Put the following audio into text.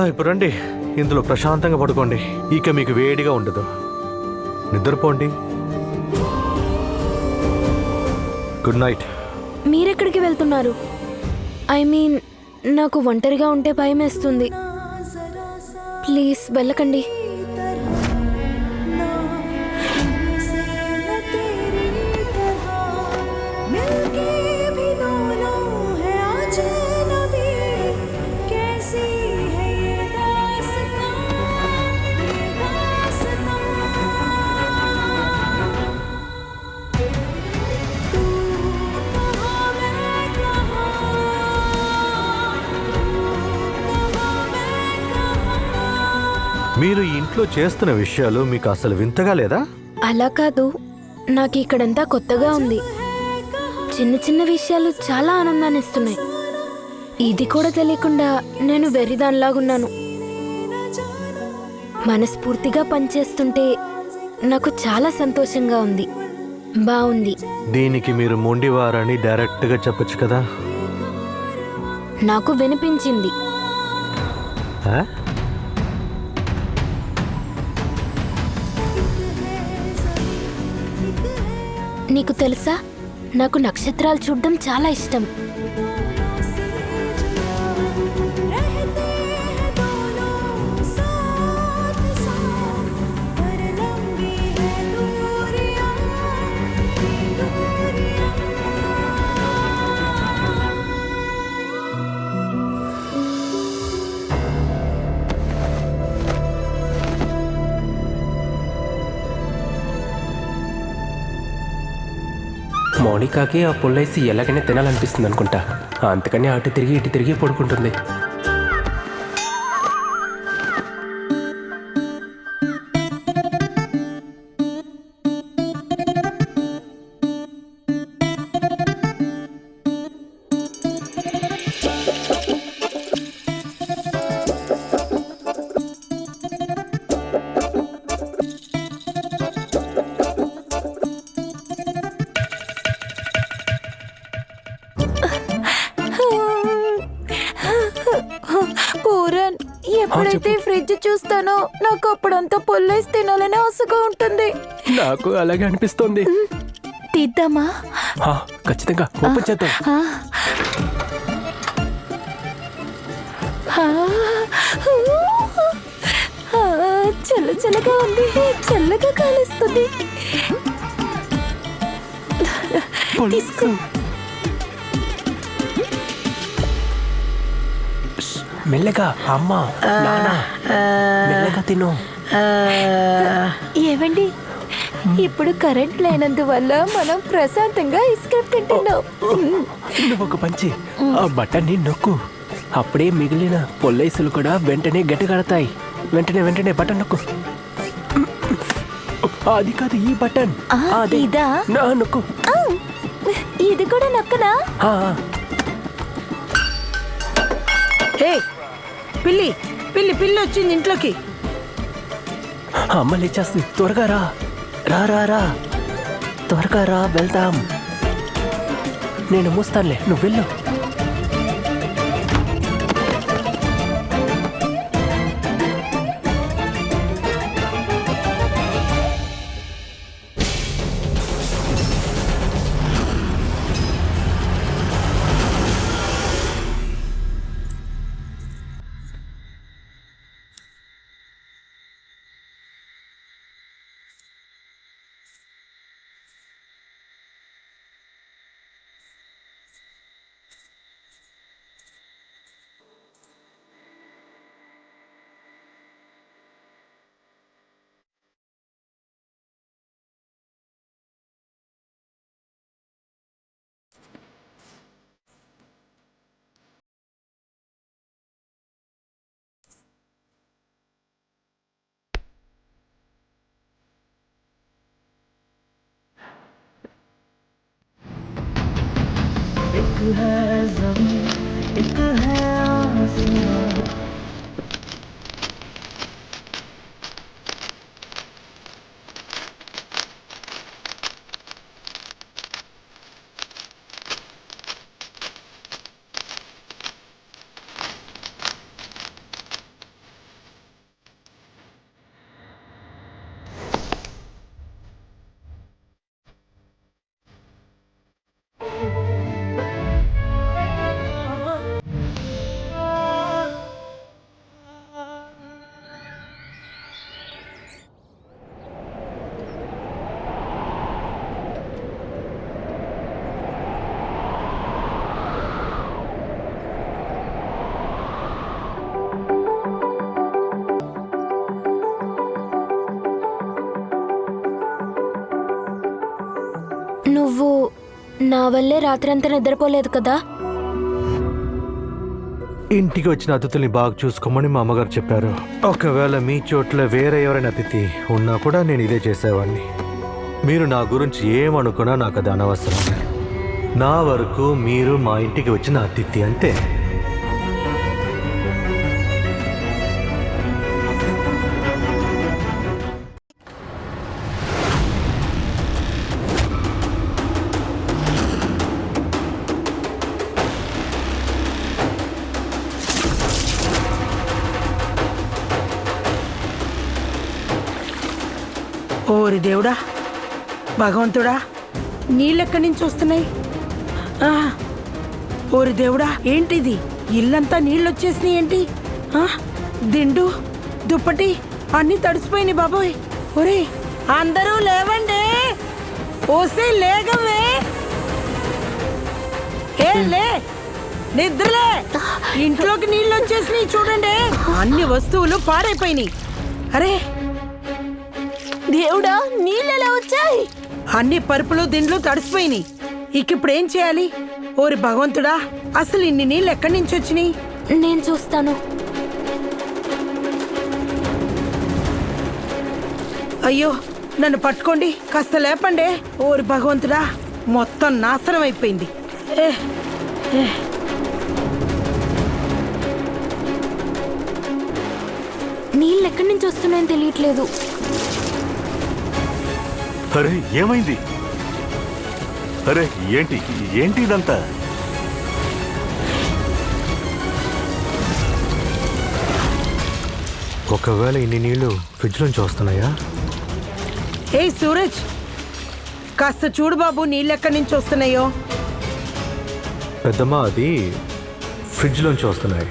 ఇప్పుడు రండి, ఇందులో ప్రశాంతంగా పడుకోండి. ఇక మీకు వేడిగా ఉండదు. నిద్రపోండి. Good night. మీరెక్కడికి వెళ్తున్నారు? ఐ మీన్, నాకు ఒంటరిగా ఉంటే భయమేస్తుంది. ప్లీజ్ వెళ్ళకండి. మీరు ఈ ఇంట్లో చేస్తున్న విషయాలు మీకు అసలు వింతగా లేదా? అలా కాదు, నాకు ఇక్కడంతా కొత్తగా ఉంది. చిన్న చిన్న విషయాలు చాలా ఆనందాన్ని ఇస్తున్నాయి. ఇది కూడా తెలియకుండా నేను వెర్రిదానిలాగున్నాను. మనస్ఫూర్తిగా పనిచేస్తుంటే నాకు చాలా సంతోషంగా ఉంది. బాగుంది. దీనికి మీరు మొండివారని డైరెక్ట్గా చెప్పొచ్చు కదా. నాకు వినిపించింది. ఆ? నీకు తెలుసా, నాకు నక్షత్రాలు చూడడం చాలా ఇష్టం. మౌనికాకి ఆ పుల్లేసి ఎలాగైనా తినాలనిపిస్తుంది అనుకుంటా. అందుకని అటు తిరిగి ఇటు తిరిగి పడుకుంటుంది. పూరన్, ఎప్పుడైతే ఫ్రిడ్జ్ చూస్తానో నాకు అప్పుడంతా పొల్లేసి తినాలని ఆశగా ఉంటుంది. నాకు అలాగే అనిపిస్తుంది. తీద్దామా? ఖచ్చితంగా ఓపెన్ చేద్దాం. చల్ల చల్లగా ఉంది, చల్లగా కాలుస్తుంది. తీసుకో. మెల్లగా అమ్మా, నాన్న, మెల్లగా తిను. ఏవండి, ఇప్పుడు కరెంట్ లేనందువల్ల మనం ప్రశాంతంగా ఐస్ క్రీమ్ తింటున్నాం. నువ్వు ఒక పంచి ఆ బటన్ని నొక్కు. అప్పుడే మిగిలిన పొల్లైసులు కూడా వెంటనే గట్టిగడతాయి. వెంటనే వెంటనే బటన్ నొక్కు. అది కాదు, ఈ బటన్. ఇదా? నొక్కు. ఇది కూడా నొక్కనా? పిల్లి పిల్లి పిల్లి వచ్చింది ఇంట్లోకి. అమ్మ లేచేస్తుంది. త్వరగా రా, రా రా రా, త్వరగా రా, వెళ్దాం. నేను మూస్తానులే, నువ్వు వెళ్ళు. నా వల్లే రాత్రంతా నిద్రపోలేదు కదా. ఇంటికి వచ్చిన అతిథుల్ని బాగా చూసుకోమని మా అమ్మగారు చెప్పారు. ఒకవేళ మీ చోట్ల వేరే ఎవరైనా అతిథి ఉన్నా కూడా నేను ఇదే చేసేవాడిని. మీరు నా గురించి ఏమనుకున్నా నాకు అది అనవసరం. నా వరకు మీరు మా ఇంటికి వచ్చిన అతిథి అంతే. ఓరి దేవుడా, భగవంతుడా, నీళ్ళెక్కడి నుంచి వస్తున్నాయి? ఆ, ఓరి దేవుడా, ఏంటిది? ఇల్లంతా నీళ్ళొచ్చేసినాయి ఏంటి? ఆ, దిండు, దుప్పటి అన్నీ తడిసిపోయినాయి బాబోయ్. ఒరే, అందరూ లేవండి, ఓసే లేగవే, ఏ లే, నిద్రలే, ఇంట్లోకి నీళ్ళు వచ్చేసినాయి చూడండి. అన్ని వస్తువులు పాడైపోయినాయి. అరే దేవుడా, నీళ్ళెలా వచ్చాయి? అన్ని పరుపులు దిండ్లు తడిసిపోయినాయి. ఇప్పుడు ఏం చేయాలి? ఓరి భగవంతుడా, అసలు ఇన్ని నీళ్ళు ఎక్కడి నుంచి వచ్చినాయి? నేను చూస్తాను. అయ్యో, నన్ను పట్టుకోండి, కాస్త లేపండి. ఓరి భగవంతుడా, మొత్తం నాశనం అయిపోయింది. ఏ, ఏ. నీళ్ళు ఎక్కడి నుంచి వస్తున్నాయని తెలియట్లేదు. అరే ఏమైంది? అరే ఏంటి ఏంటి ఇదంతా? ఒకవేళ ఇన్ని నీళ్లు ఫ్రిడ్జ్ నుంచి వస్తున్నాయా? ఏ సూరజ్, కాస్త చూడు బాబు, నీళ్ళు ఎక్కడి నుంచి వస్తున్నాయో. పెద్దమ్మ, అది ఫ్రిడ్జ్ నుంచి వస్తున్నాయి.